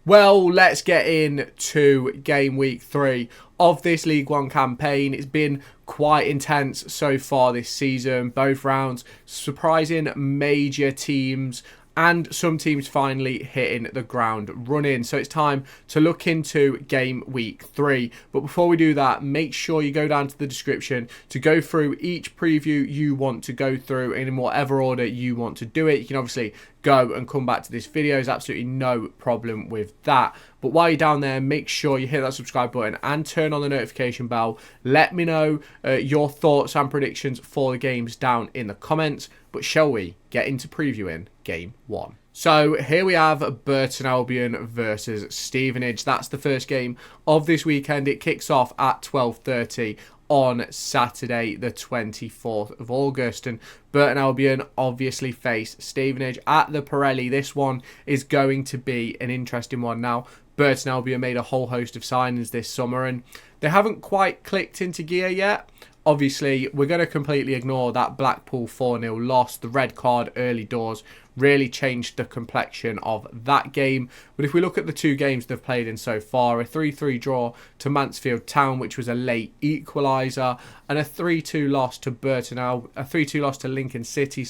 Well, let's get into game week 3 of this League One campaign. It's been quite intense so far this season. Both rounds, surprising major teams, and some teams finally hitting the ground running. So it's time to look into game week 3. But before we do that, make sure you go down to the description to go through each preview you want to go through in whatever order you want to do it. You can obviously go and come back to this video. There's absolutely no problem with that. But while you're down there, make sure you hit that subscribe button and turn on the notification bell. Let me know your thoughts and predictions for the games down in the comments. But shall we get into previewing game 1? So here we have Burton Albion versus Stevenage. That's the first game of this weekend. It kicks off at 12:30 on Saturday the 24th of August, and Burton Albion obviously face Stevenage at the Pirelli. This one is going to be an interesting one. Now, Burton Albion made a whole host of signings this summer and they haven't quite clicked into gear yet. Obviously, we're going to completely ignore that Blackpool 4-0 loss. The red card early doors really changed the complexion of that game. But if we look at the two games they've played in so far, a 3-3 draw to Mansfield Town, which was a late equaliser, and a 3-2 loss to a 3-2 loss to Lincoln City,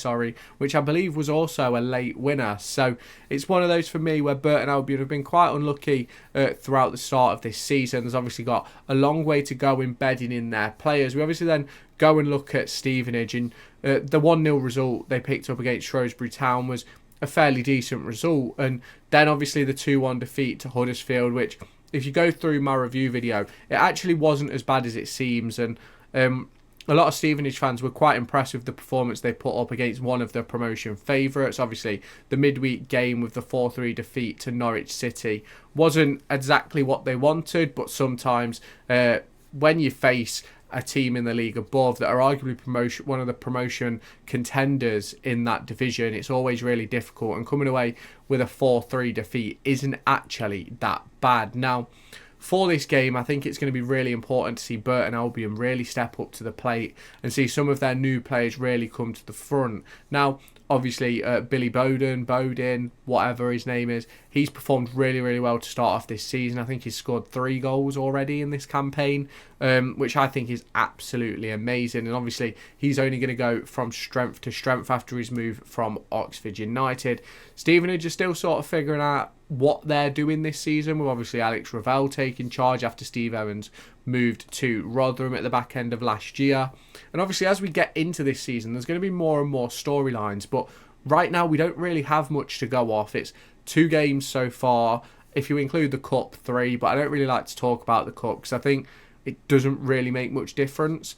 which I believe was also a late winner. So it's one of those for me where Burton Albion have been quite unlucky throughout the start of this season. There's obviously got a long way to go in bedding in their players. We obviously then go and look at Stevenage, and the 1-0 result they picked up against Shrewsbury Town was a fairly decent result. And then obviously the 2-1 defeat to Huddersfield, which if you go through my review video, it actually wasn't as bad as it seems. And a lot of Stevenage fans were quite impressed with the performance they put up against one of the promotion favourites. Obviously, the midweek game with the 4-3 defeat to Norwich City wasn't exactly what they wanted, but sometimes when you face a team in the league above that are arguably one of the promotion contenders in that division, it's always really difficult, and coming away with a 4-3 defeat isn't actually that bad. Now, for this game, I think it's going to be really important to see Burton Albion really step up to the plate and see some of their new players really come to the front. Now, obviously, Billy Bodin, whatever his name is, he's performed really, really well to start off this season. I think he's scored 3 goals already in this campaign, which I think is absolutely amazing. And obviously, he's only going to go from strength to strength after his move from Oxford United. Stevenage are still sort of figuring out what they're doing this season, with obviously Alex Ravel taking charge after Steve Evans moved to Rotherham at the back end of last year. And obviously as we get into this season, there's going to be more and more storylines, but right now we don't really have much to go off. It's 2 games so far, if you include the Cup 3, but I don't really like to talk about the Cup because I think it doesn't really make much difference.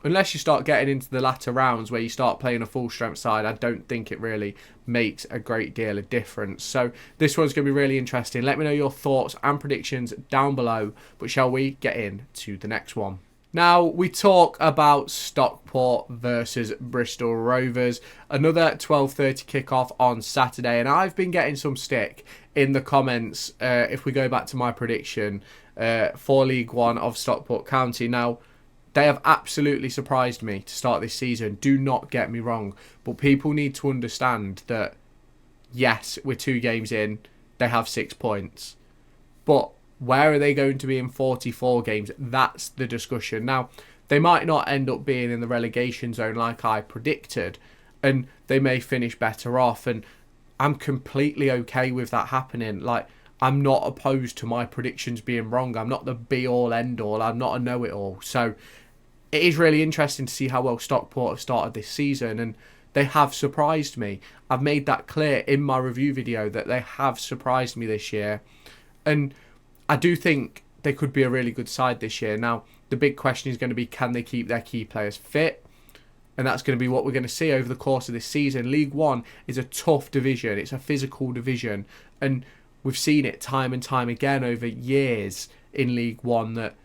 Unless you start getting into the latter rounds where you start playing a full strength side, I don't think it really makes a great deal of difference. So this one's going to be really interesting. Let me know your thoughts and predictions down below. But shall we get into the next one? Now, we talk about Stockport versus Bristol Rovers. Another 12:30 kickoff on Saturday. And I've been getting some stick in the comments if we go back to my prediction for League One of Stockport County. Now, they have absolutely surprised me to start this season. Do not get me wrong. But people need to understand that, yes, we're 2 games in. They have 6 points. But where are they going to be in 44 games? That's the discussion. Now, they might not end up being in the relegation zone like I predicted. And they may finish better off. And I'm completely okay with that happening. Like, I'm not opposed to my predictions being wrong. I'm not the be-all, end-all. I'm not a know-it-all. So it is really interesting to see how well Stockport have started this season, and they have surprised me. I've made that clear in my review video that they have surprised me this year, and I do think they could be a really good side this year. Now, the big question is going to be, can they keep their key players fit? And that's going to be what we're going to see over the course of this season. League One is a tough division. It's a physical division, and we've seen it time and time again over years in League One that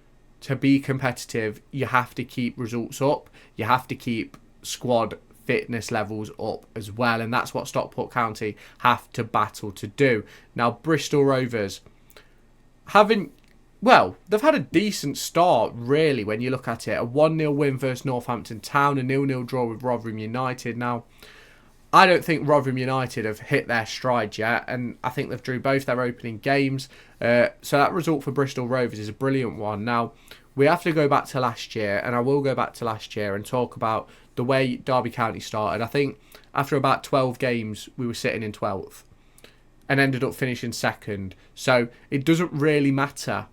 to be competitive, you have to keep results up. You have to keep squad fitness levels up as well. And that's what Stockport County have to battle to do. Now, Bristol Rovers they've had a decent start, really, when you look at it. A 1-0 win versus Northampton Town, a 0-0 draw with Rotherham United. Now, I don't think Rotherham United have hit their stride yet, and I think they've drew both their opening games. So that result for Bristol Rovers is a brilliant one. Now, we have to go back to last year, and I will go back to last year and talk about the way Derby County started. I think after about 12 games, we were sitting in 12th and ended up finishing second. So it doesn't really matter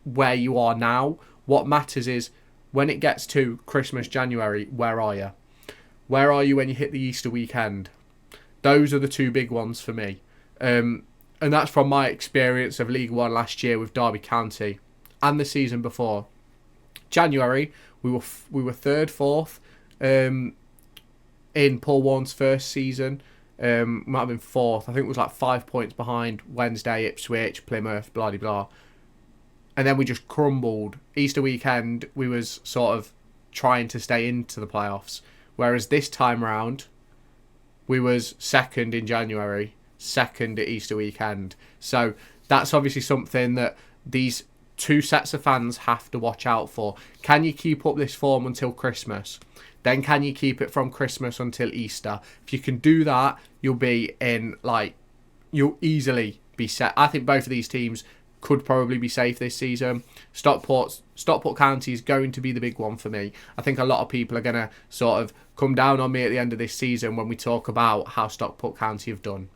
where you are now. What matters is when it gets to Christmas, January, where are you? Where are you when you hit the Easter weekend? Those are the two big ones for me. And that's from my experience of League One last year with Derby County and the season before. January, we were third, fourth in Paul Warne's first season. Might have been fourth. I think it was like 5 points behind Wednesday, Ipswich, Plymouth, blah, blah, blah. And then we just crumbled. Easter weekend, we was sort of trying to stay into the playoffs. Whereas this time round, we was second in January, second at Easter weekend. So that's obviously something that these two sets of fans have to watch out for. Can you keep up this form until Christmas? Then can you keep it from Christmas until Easter? If you can do that, you'll be in, you'll easily be set. I think both of these teams could probably be safe this season. Stockport County is going to be the big one for me. I think a lot of people are going to sort of come down on me at the end of this season when we talk about how Stockport County have done.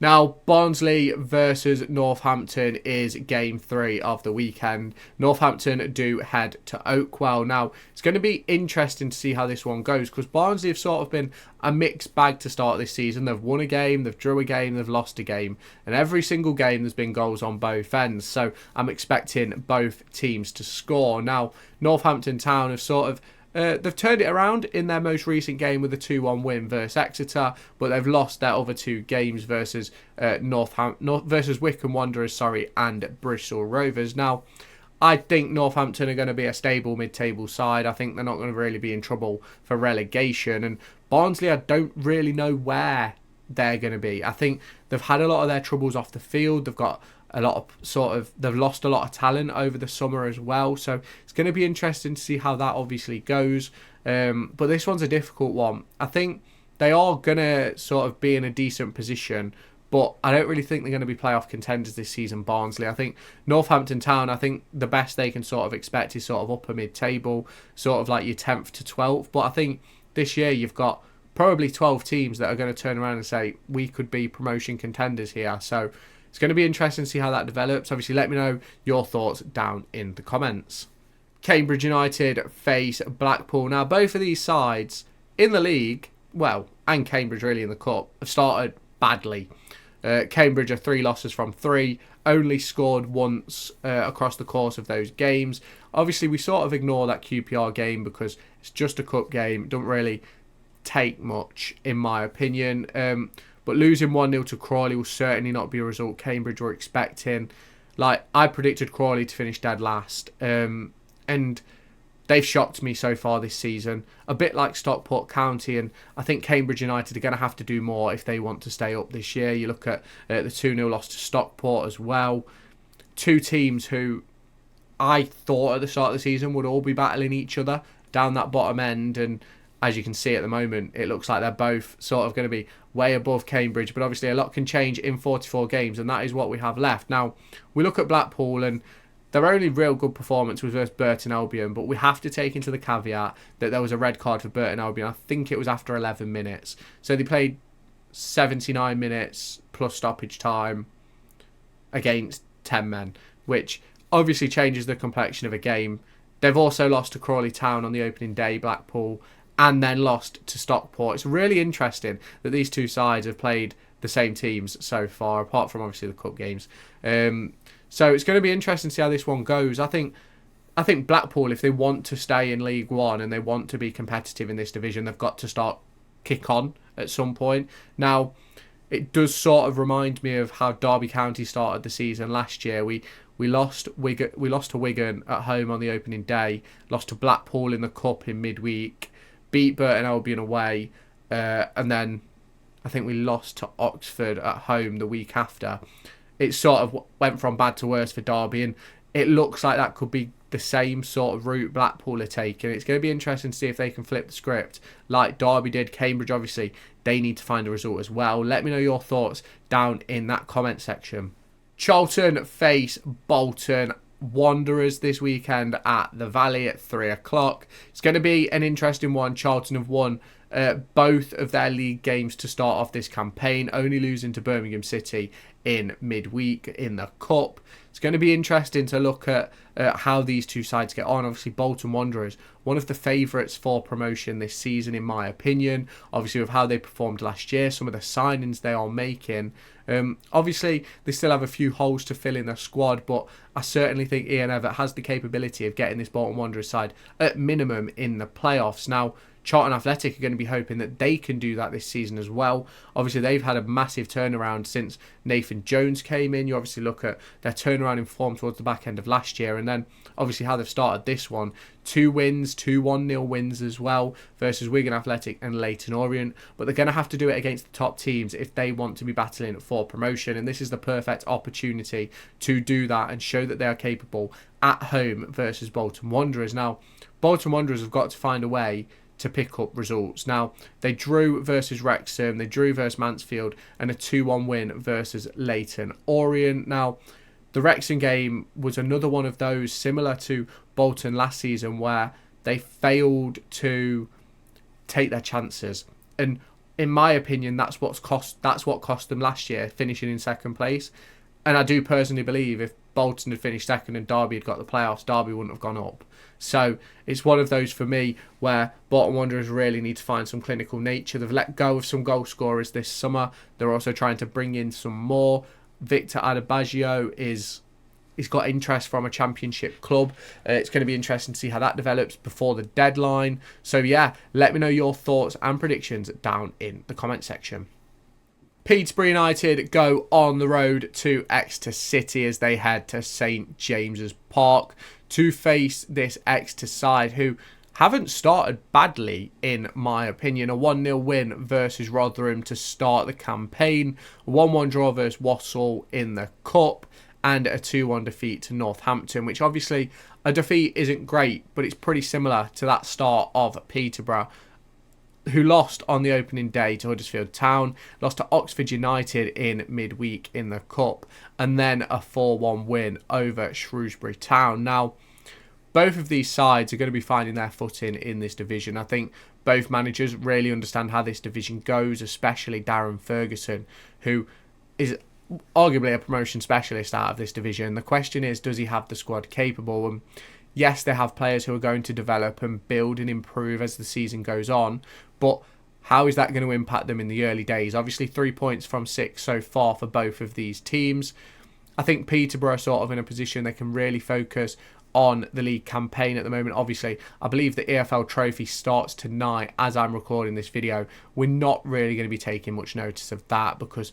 Now, Barnsley versus Northampton is game 3 of the weekend. Northampton do head to Oakwell. Now, it's going to be interesting to see how this one goes because Barnsley have sort of been a mixed bag to start this season. They've won a game, they've drew a game, they've lost a game. And every single game there's been goals on both ends. So I'm expecting both teams to score. Now, Northampton Town have sort of they've turned it around in their most recent game with a 2-1 win versus Exeter, but they've lost their other two games versus versus Wycombe Wanderers, and Bristol Rovers. Now, I think Northampton are going to be a stable mid-table side. I think they're not going to really be in trouble for relegation. And Barnsley, I don't really know where they're going to be. I think they've had a lot of their troubles off the field. They've got a lot of they've lost a lot of talent over the summer as well, so it's going to be interesting to see how that obviously goes. But this one's a difficult one. I think they are going to sort of be in a decent position, but I don't really think they're going to be playoff contenders this season, Barnsley. I think Northampton Town, I think the best they can sort of expect is sort of upper mid-table, sort of like your 10th to 12th. But I think this year you've got probably 12 teams that are going to turn around and say, we could be promotion contenders here. So it's going to be interesting to see how that develops. Obviously, let me know your thoughts down in the comments. Cambridge United face Blackpool. Now, both of these sides in the league, well, and Cambridge really in the cup, have started badly. Cambridge are 3 losses from 3, only scored once across the course of those games. Obviously, we sort of ignore that QPR game because it's just a cup game. It doesn't really take much, in my opinion. But losing 1-0 to Crawley will certainly not be a result Cambridge were expecting. I predicted Crawley to finish dead last. And they've shocked me so far this season. A bit like Stockport County. And I think Cambridge United are going to have to do more if they want to stay up this year. You look at the 2-0 loss to Stockport as well. Two teams who I thought at the start of the season would all be battling each other down that bottom end. And as you can see at the moment, it looks like they're both sort of going to be way above Cambridge. But obviously a lot can change in 44 games, and that is what we have left. Now, we look at Blackpool, and their only real good performance was versus Burton Albion, but we have to take into the caveat that there was a red card for Burton Albion. I think it was after 11 minutes. So they played 79 minutes plus stoppage time against 10 men, which obviously changes the complexion of a game. They've also lost to Crawley Town on the opening day, Blackpool, and then lost to Stockport. It's really interesting that these two sides have played the same teams so far, apart from obviously the cup games. So it's going to be interesting to see how this one goes. I think Blackpool, if they want to stay in League One and they want to be competitive in this division, they've got to start kick on at some point. Now, it does sort of remind me of how Derby County started the season last year. We lost to Wigan at home on the opening day, lost to Blackpool in the cup in midweek, beat Burton Albion away, and then I think we lost to Oxford at home the week after. It sort of went from bad to worse for Derby, and it looks like that could be the same sort of route Blackpool are taking. It's going to be interesting to see if they can flip the script like Derby did. Cambridge, obviously, they need to find a result as well. Let me know your thoughts down in that comment section. Charlton face Bolton Wanderers this weekend at the Valley at 3 o'clock. It's going to be an interesting one. Charlton have won both of their league games to start off this campaign, only losing to Birmingham City in midweek in the Cup. It's going to be interesting to look at how these two sides get on. Obviously, Bolton Wanderers, one of the favourites for promotion this season, in my opinion. Obviously, with how they performed last year, some of the signings they are making. Obviously, they still have a few holes to fill in their squad, but I certainly think Ian Evatt has the capability of getting this Bolton Wanderers side at minimum in the playoffs. Now, Charlton Athletic are going to be hoping that they can do that this season as well. Obviously, they've had a massive turnaround since Nathan Jones came in. You obviously look at their turnaround in form towards the back end of last year, and then obviously how they've started this one. 2 wins, 2 1-0 wins as well versus Wigan Athletic and Leyton Orient. But they're going to have to do it against the top teams if they want to be battling for promotion. And this is the perfect opportunity to do that and show that they are capable at home versus Bolton Wanderers. Now, Bolton Wanderers have got to find a way to pick up results. Now, they drew versus Wrexham, they drew versus Mansfield, and a 2-1 win versus Leyton Orient. Now, the Wrexham game was another one of those similar to Bolton last season where they failed to take their chances. And in my opinion, that's what cost them last year, finishing in second place. And I do personally believe if Bolton had finished second and Derby had got the playoffs, Derby wouldn't have gone up. So it's one of those for me where Bolton Wanderers really need to find some clinical nature. They've let go of some goal scorers this summer. They're also trying to bring in some more. Victor Adebayo he's got interest from a championship club. It's going to be interesting to see how that develops before the deadline. So yeah, let me know your thoughts and predictions down in the comment section. Peterborough United go on the road to Exeter City as they head to St James's Park to face this Exeter side who haven't started badly, in my opinion. A 1-0 win versus Rotherham to start the campaign, a 1-1 draw versus Walsall in the Cup, and a 2-1 defeat to Northampton, which obviously a defeat isn't great, but it's pretty similar to that start of Peterborough, who lost on the opening day to Huddersfield Town, lost to Oxford United in midweek in the Cup, and then a 4-1 win over Shrewsbury Town. Now, both of these sides are going to be finding their footing in this division. I think both managers really understand how this division goes, especially Darren Ferguson, who is arguably a promotion specialist out of this division. The question is, does he have the squad capable? And yes, they have players who are going to develop and build and improve as the season goes on, but how is that going to impact them in the early days? Obviously, 3 points from 6 so far for both of these teams. I think Peterborough are sort of in a position they can really focus on the league campaign at the moment. Obviously, I believe the EFL trophy starts tonight as I'm recording this video. We're not really going to be taking much notice of that because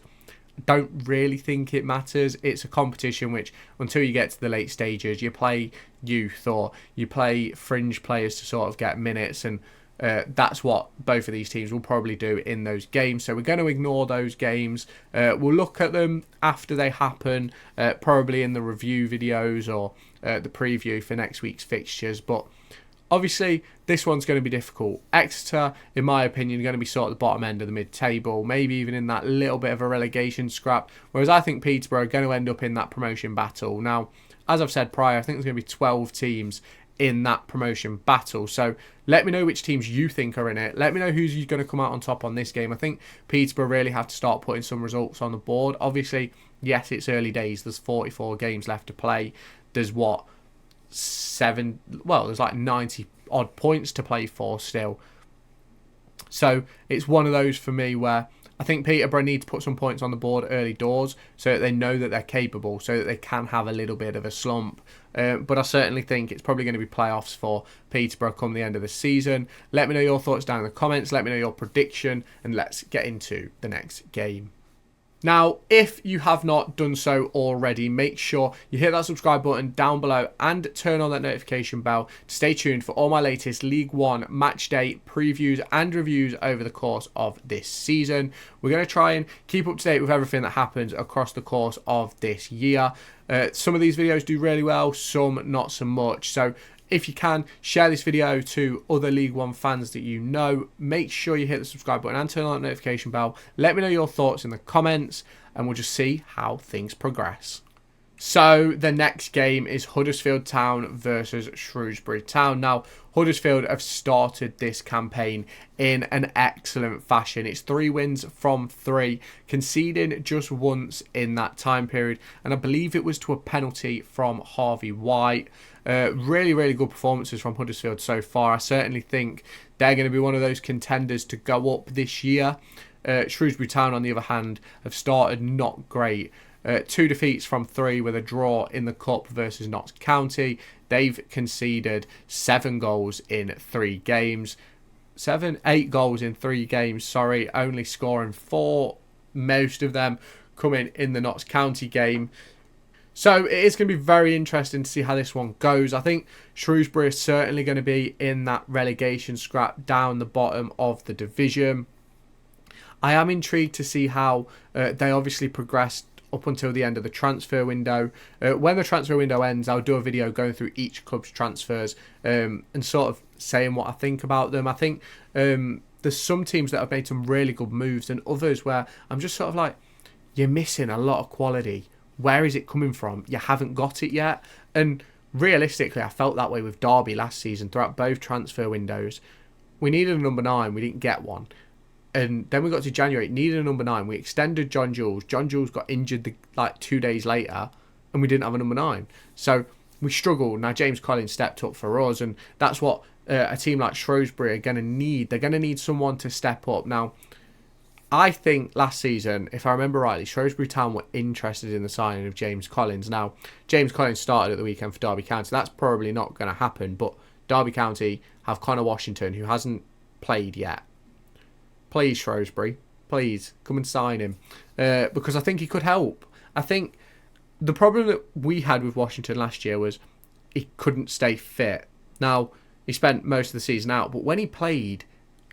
I don't really think it matters. It's a competition which, until you get to the late stages, you play youth or you play fringe players to sort of get minutes, and that's what both of these teams will probably do in those games. So we're going to ignore those games. We'll look at them after they happen, probably in the review videos or the preview for next week's fixtures. But obviously, this one's going to be difficult. Exeter, in my opinion, are going to be sort of the bottom end of the mid-table, maybe even in that little bit of a relegation scrap, whereas I think Peterborough are going to end up in that promotion battle. Now, as I've said prior, I think there's going to be 12 teams in that promotion battle. So let me know which teams you think are in it. Let me know who's going to come out on top on this game. I think Peterborough really have to start putting some results on the board. Obviously, yes, it's early days. There's 44 games left to play. There's there's like 90 odd points to play for still. So it's one of those for me where I think Peterborough need to put some points on the board early doors so that they know that they're capable, so that they can have a little bit of a slump. But I certainly think it's probably going to be playoffs for Peterborough come the end of the season. Let me know your thoughts down in the comments. Let me know your prediction, and let's get into the next game. Now, if you have not done so already, make sure you hit that subscribe button down below and turn on that notification bell to stay tuned for all my latest League One match day previews and reviews over the course of this season. We're going to try and keep up to date with everything that happens across the course of this year. Some of these videos do really well, some not so much. So if you can, share this video to other League One fans that you know. Make sure you hit the subscribe button and turn on that notification bell. Let me know your thoughts in the comments and we'll just see how things progress. So the next game is Huddersfield Town versus Shrewsbury Town. Now, Huddersfield have started this campaign in an excellent fashion. It's 3 wins from 3, conceding just once in that time period. And I believe it was to a penalty from Harvey White. Really, really good performances from Huddersfield so far. I certainly think they're going to be one of those contenders to go up this year. Shrewsbury Town, on the other hand, have started not great. 2 defeats from 3 with a draw in the Cup versus Notts County. They've conceded 7 goals in 3 games. 8 goals in 3 games, sorry. Only scoring 4. Most of them coming in the Notts County game. So it is going to be very interesting to see how this one goes. I think Shrewsbury is certainly going to be in that relegation scrap down the bottom of the division. I am intrigued to see how they obviously progressed up until the end of the transfer window. When the transfer window ends, I'll do a video going through each club's transfers and sort of saying what I think about them. I think there's some teams that have made some really good moves and others where I'm just sort of like, you're missing a lot of quality. Where is it coming from? You haven't got it yet. And realistically, I felt that way with Derby last season throughout both transfer windows. We needed a number 9. We didn't get one. And then we got to January, needed a number 9. We extended John Jules. John Jules got injured like 2 days later, and we didn't have a number 9. So we struggled. Now James Collins stepped up for us, and that's what a team like Shrewsbury are going to need. They're going to need someone to step up. Now, I think last season, if I remember rightly, Shrewsbury Town were interested in the signing of James Collins. Now, James Collins started at the weekend for Derby County. That's probably not going to happen, but Derby County have Connor Washington, who hasn't played yet. Please, Shrewsbury, please come and sign him because I think he could help. I think the problem that we had with Washington last year was he couldn't stay fit. Now, he spent most of the season out, but when he played,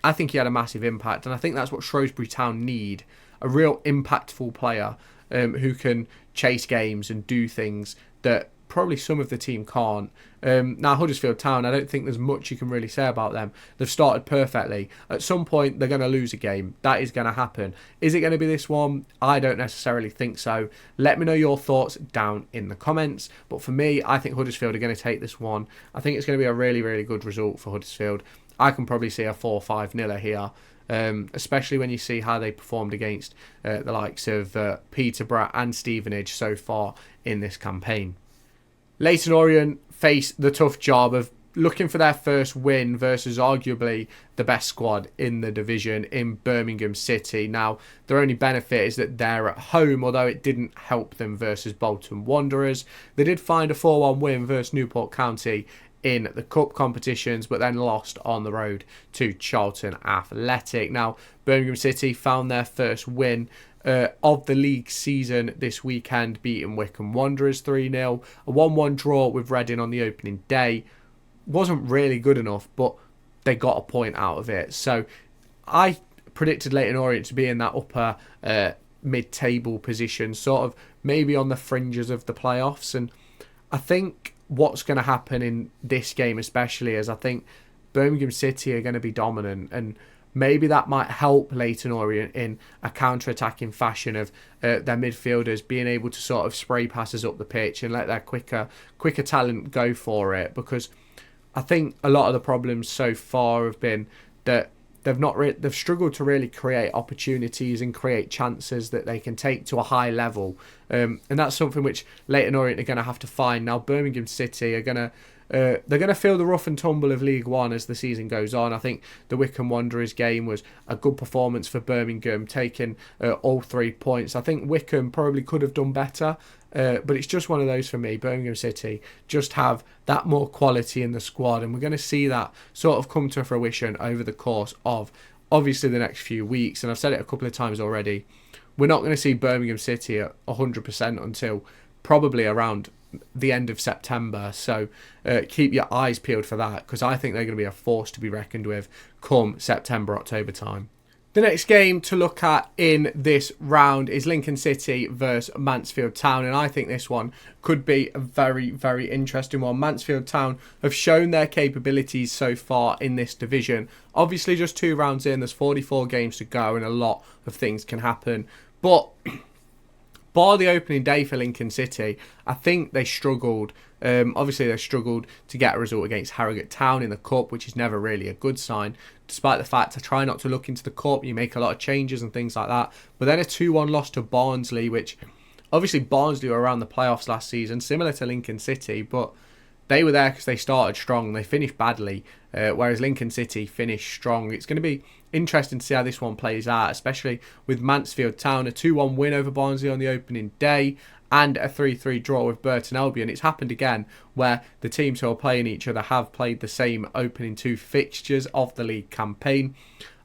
I think he had a massive impact, and I think that's what Shrewsbury Town need, a real impactful player who can chase games and do things that probably some of the team can't. Now, Huddersfield Town, I don't think there's much you can really say about them. They've started perfectly. At some point, they're going to lose a game. That is going to happen. Is it going to be this one? I don't necessarily think so. Let me know your thoughts down in the comments. But for me, I think Huddersfield are going to take this one. I think it's going to be a really, really good result for Huddersfield. I can probably see a 4-5-0 here. Especially when you see how they performed against the likes of Peterborough and Stevenage so far in this campaign. Leyton Orient face the tough job of looking for their first win versus arguably the best squad in the division in Birmingham City. Now, their only benefit is that they're at home, although it didn't help them versus Bolton Wanderers. They did find a 4-1 win versus Newport County in the cup competitions, but then lost on the road to Charlton Athletic. Now, Birmingham City found their first win of the league season this weekend, beating Wycombe Wanderers 3-0. A 1-1 draw with Reading on the opening day. Wasn't really good enough, but they got a point out of it. So I predicted Leyton Orient to be in that upper mid-table position, sort of maybe on the fringes of the playoffs. And I think what's going to happen in this game especially is I think Birmingham City are going to be dominant, and maybe that might help Leyton Orient in a counter-attacking fashion of their midfielders being able to sort of spray passes up the pitch and let their quicker talent go for it. Because I think a lot of the problems so far have been that they've struggled to really create opportunities and create chances that they can take to a high level, and that's something which Leyton Orient are going to have to find. Now, Birmingham City are going to they're going to feel the rough and tumble of League One as the season goes on. I think the Wycombe Wanderers game was a good performance for Birmingham, taking all 3 points. I think Wycombe probably could have done better, but it's just one of those for me. Birmingham City just have that more quality in the squad, and we're going to see that sort of come to fruition over the course of obviously the next few weeks. And I've said it a couple of times already. we're not going to see Birmingham City at 100% until probably around the end of September. So keep your eyes peeled for that, because I think they're going to be a force to be reckoned with come September, October time. The next game to look at in this round is Lincoln City versus Mansfield Town, and I think this one could be a very, very interesting one. Mansfield Town have shown their capabilities so far in this division. Obviously, just 2 rounds in, there's 44 games to go, and a lot of things can happen. But bar the opening day for Lincoln City, I think they struggled. Obviously, they struggled to get a result against Harrogate Town in the Cup, which is never really a good sign. Despite the fact I try not to look into the Cup, you make a lot of changes and things like that. But then a 2-1 loss to Barnsley, which obviously Barnsley were around the playoffs last season, similar to Lincoln City, but they were there because they started strong. They finished badly, whereas Lincoln City finished strong. It's going to be interesting to see how this one plays out, especially with Mansfield Town, a 2-1 win over Barnsley on the opening day, and a 3-3 draw with Burton Albion. It's happened again where the teams who are playing each other have played the same opening 2 fixtures of the league campaign.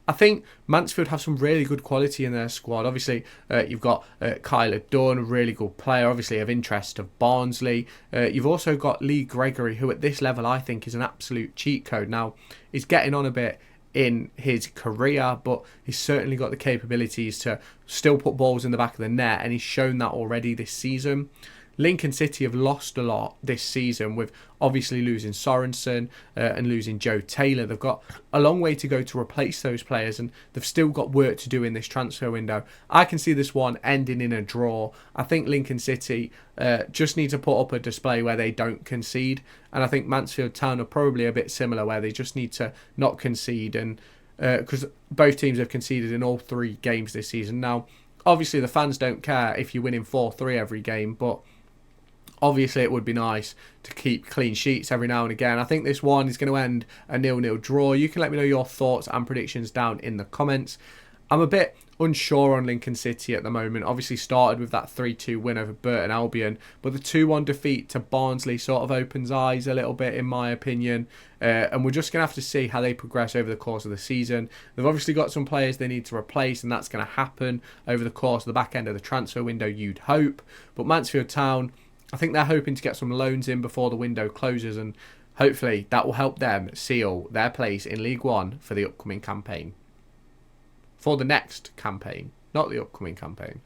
I think Mansfield have some really good quality in their squad. Obviously, you've got Kyler Dunn, a really good player, obviously of interest of Barnsley. You've also got Lee Gregory, who at this level I think is an absolute cheat code. Now, he's getting on a bit in his career, but he's certainly got the capabilities to still put balls in the back of the net, and he's shown that already this season. Lincoln City have lost a lot this season, with obviously losing Sorensen and losing Joe Taylor. They've got a long way to go to replace those players, and they've still got work to do in this transfer window. I can see this one ending in a draw. I think Lincoln City just need to put up a display where they don't concede, and I think Mansfield Town are probably a bit similar, where they just need to not concede, and because both teams have conceded in all 3 games this season. Now, obviously the fans don't care if you're winning 4-3 every game, but obviously it would be nice to keep clean sheets every now and again. I think this one is going to end a 0-0 draw. You can let me know your thoughts and predictions down in the comments. I'm a bit unsure on Lincoln City at the moment. Obviously started with that 3-2 win over Burton Albion, but the 2-1 defeat to Barnsley sort of opens eyes a little bit in my opinion, and we're just going to have to see how they progress over the course of the season. They've obviously got some players they need to replace, and that's going to happen over the course of the back end of the transfer window, you'd hope. But Mansfield Town, I think they're hoping to get some loans in before the window closes, and hopefully that will help them seal their place in League One for the upcoming campaign. For the next campaign, not the upcoming campaign.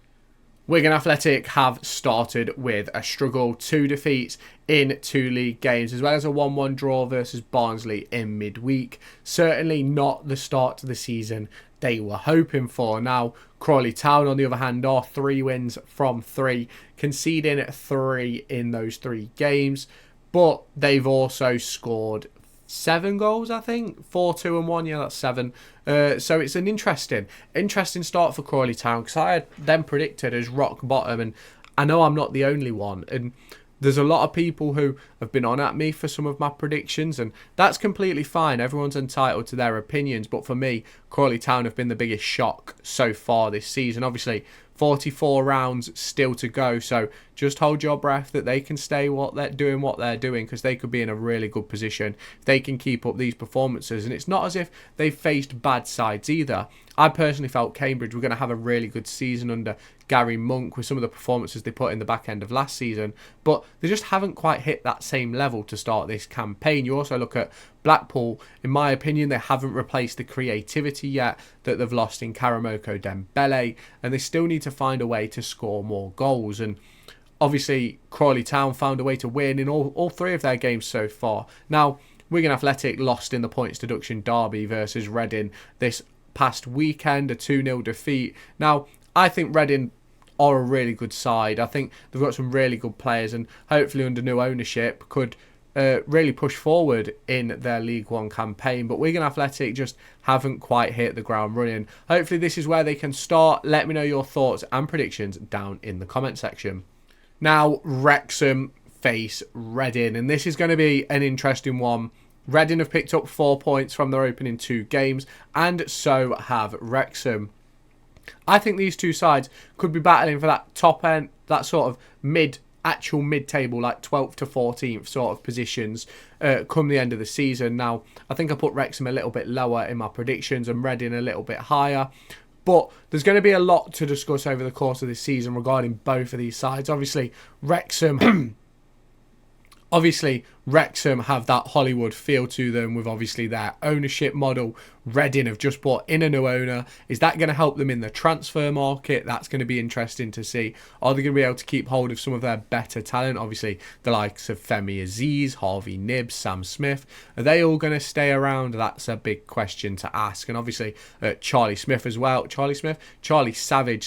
Wigan Athletic have started with a struggle, 2 defeats in 2 league games, as well as a 1-1 draw versus Barnsley in midweek. Certainly not the start to the season they were hoping for. Now, Crawley Town, on the other hand, are 3 wins from 3, conceding 3 in those 3 games, but they've also scored 7 goals, I think. 4, 2 and 1. Yeah, that's 7. So it's an interesting start for Crawley Town, because I had them predicted as rock bottom, and I know I'm not the only one. And there's a lot of people who have been on at me for some of my predictions, and that's completely fine. Everyone's entitled to their opinions. But for me, Crawley Town have been the biggest shock so far this season. Obviously, 44 rounds still to go, so just hold your breath that they can stay what they're doing, because they could be in a really good position if they can keep up these performances. And it's not as if they've faced bad sides either. I personally felt Cambridge were going to have a really good season under Gary Monk with some of the performances they put in the back end of last season, but they just haven't quite hit that same level to start this campaign. You also look at Blackpool. In my opinion, they haven't replaced the creativity yet that they've lost in Karamoko Dembele, and they still need to find a way to score more goals. And obviously Crawley Town found a way to win in all 3 of their games so far. Now, Wigan Athletic lost in the points deduction derby versus Reading this past weekend, a 2-0 defeat. Now, I think Reading are a really good side. I think they've got some really good players, and hopefully under new ownership could really push forward in their League One campaign. But Wigan Athletic just haven't quite hit the ground running. Hopefully this is where they can start. Let me know your thoughts and predictions down in the comment section. Now, Wrexham face Reading, and this is going to be an interesting one. Reading have picked up 4 points from their opening 2 games, and so have Wrexham. I think these 2 sides could be battling for that top end, that sort of mid-table, like 12th to 14th sort of positions come the end of the season. Now, I think I put Wrexham a little bit lower in my predictions and Reading a little bit higher. But there's going to be a lot to discuss over the course of this season regarding both of these sides. Obviously, Wrexham have that Hollywood feel to them with obviously their ownership model. Reading have just brought in a new owner. Is that going to help them in the transfer market? That's going to be interesting to see. Are they going to be able to keep hold of some of their better talent? Obviously, the likes of Femi Aziz, Harvey Nibbs, Sam Smith. Are they all going to stay around? That's a big question to ask. And obviously, Charlie Savage,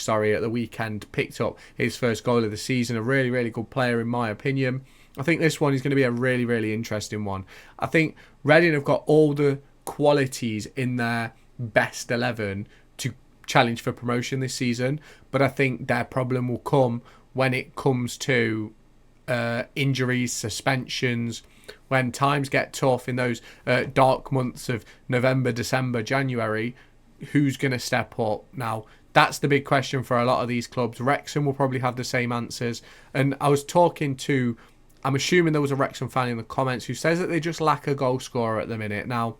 at the weekend picked up his first goal of the season. A really, really good player in my opinion. I think this one is going to be a really, really interesting one. I think Reading have got all the qualities in their best 11 to challenge for promotion this season, but I think their problem will come when it comes to injuries, suspensions, when times get tough in those dark months of November, December, January. Who's going to step up? Now, that's the big question for a lot of these clubs. Wrexham will probably have the same answers. And I was talking to, I'm assuming there was a Wrexham fan in the comments who says that they just lack a goal scorer at the minute. Now,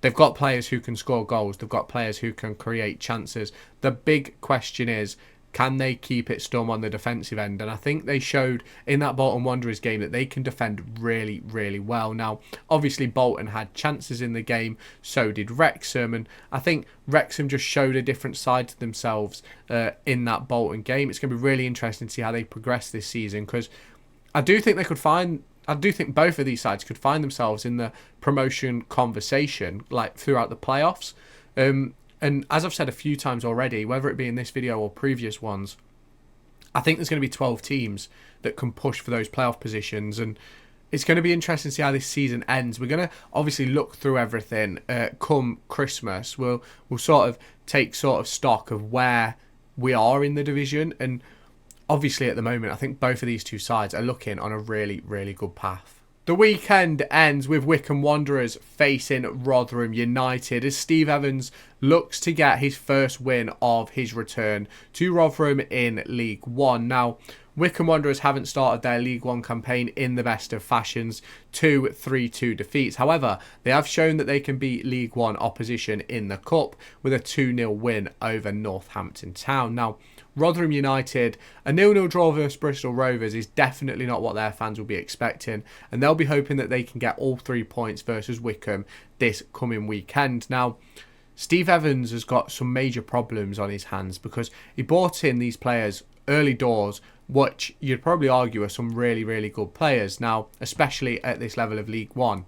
they've got players who can score goals. They've got players who can create chances. The big question is, can they keep it stum on the defensive end? And I think they showed in that Bolton Wanderers game that they can defend really, really well. Now, obviously, Bolton had chances in the game. So did Wrexham. And I think Wrexham just showed a different side to themselves in that Bolton game. It's going to be really interesting to see how they progress this season, because I do think both of these sides could find themselves in the promotion conversation, like throughout the playoffs. And as I've said a few times already, whether it be in this video or previous ones, I think there's going to be 12 teams that can push for those playoff positions. And it's going to be interesting to see how this season ends. We're going to obviously look through everything come Christmas. We'll sort of take sort of stock of where we are in the division. And obviously at the moment, I think both of these two sides are looking on a really, really good path. The weekend ends with Wycombe Wanderers facing Rotherham United as Steve Evans looks to get his first win of his return to Rotherham in League One. Now, Wycombe Wanderers haven't started their League One campaign in the best of fashions, 2 3-2 defeats. However, they have shown that they can beat League One opposition in the Cup with a 2-0 win over Northampton Town. Now, Rotherham United, a 0-0 draw versus Bristol Rovers is definitely not what their fans will be expecting, and they'll be hoping that they can get all 3 points versus Wycombe this coming weekend. Now, Steve Evans has got some major problems on his hands because he brought in these players early doors, which you'd probably argue are some really, really good players now, especially at this level of League One.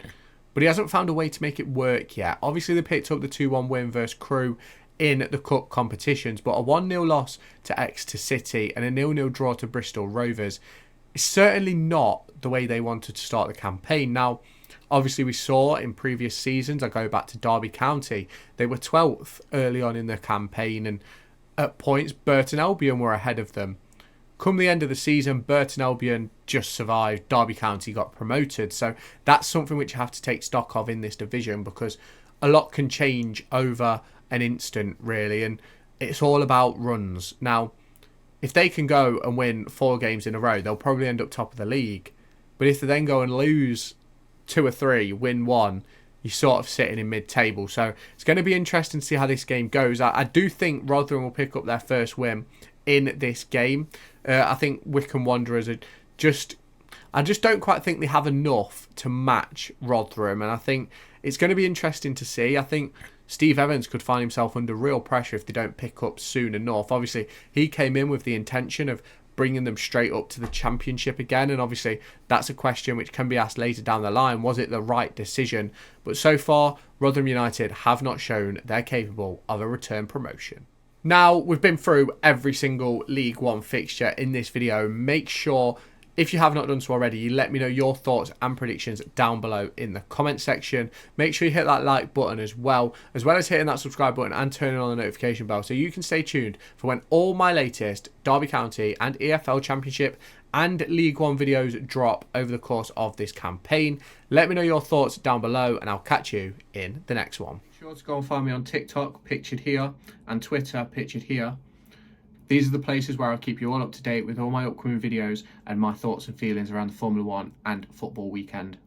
But he hasn't found a way to make it work yet. Obviously, they picked up the 2-1 win versus Crewe in the Cup competitions, but a 1-0 loss to Exeter City and a 0-0 draw to Bristol Rovers is certainly not the way they wanted to start the campaign. Now, obviously we saw in previous seasons, I go back to Derby County, they were 12th early on in the campaign, and at points Burton Albion were ahead of them. Come the end of the season, Burton Albion just survived, Derby County got promoted, so that's something which you have to take stock of in this division, because a lot can change over an instant, really, and it's all about runs. Now, if they can go and win 4 games in a row, they'll probably end up top of the league. But if they then go and lose 2 or 3, win 1, you're sort of sitting in mid-table. So it's going to be interesting to see how this game goes. I do think Rotherham will pick up their first win in this game. I think Wycombe Wanderers are I just don't quite think they have enough to match Rotherham, and I think it's going to be interesting to see. I think Steve Evans could find himself under real pressure if they don't pick up soon enough. Obviously, he came in with the intention of bringing them straight up to the Championship again, and obviously that's a question which can be asked later down the line. Was it the right decision? But so far, Rotherham United have not shown they're capable of a return promotion. Now, we've been through every single League One fixture in this video. Make sure, if you have not done so already, you let me know your thoughts and predictions down below in the comment section. Make sure you hit that like button as well as hitting that subscribe button and turning on the notification bell so you can stay tuned for when all my latest Derby County and EFL Championship and League One videos drop over the course of this campaign. Let me know your thoughts down below and I'll catch you in the next one. Be sure to go and find me on TikTok, pictured here, and Twitter, pictured here. These are the places where I'll keep you all up to date with all my upcoming videos and my thoughts and feelings around the Formula 1 and football weekend.